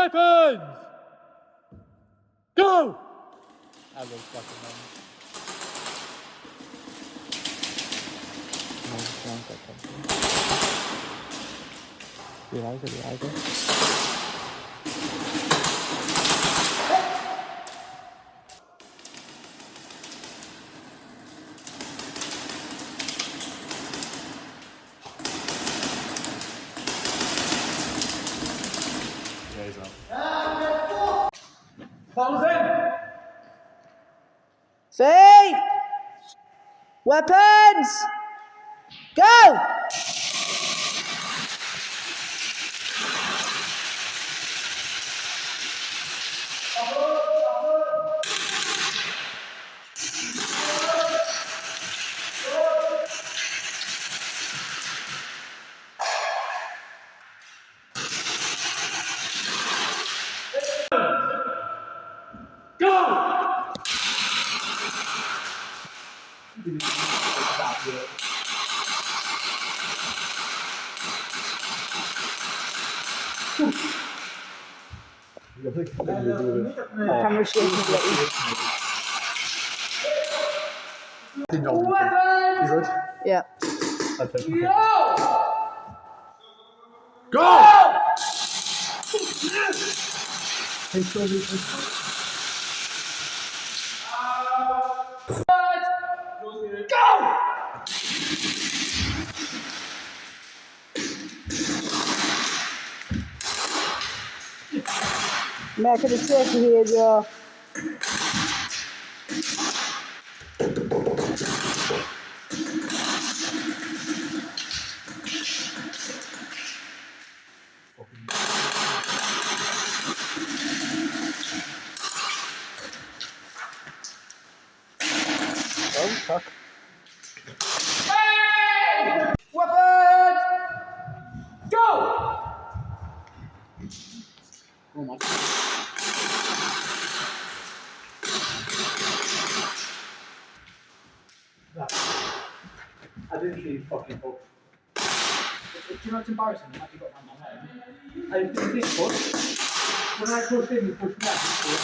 Weapons! Go! I love fucking them. Đi lại chứ. Yeah, he's up. Balls in! Feet! Weapons! Go! Go! Camera shaking slightly. You good? Yeah. That's it. Go! Make it a safety here, Joe. Oh, fuck. Weapons! Go! Oh my. I didn't see fucking hook. Do you know what's embarrassing? I actually got my head. I didn't push. When I pushed in, he pushed me out. I can't do it.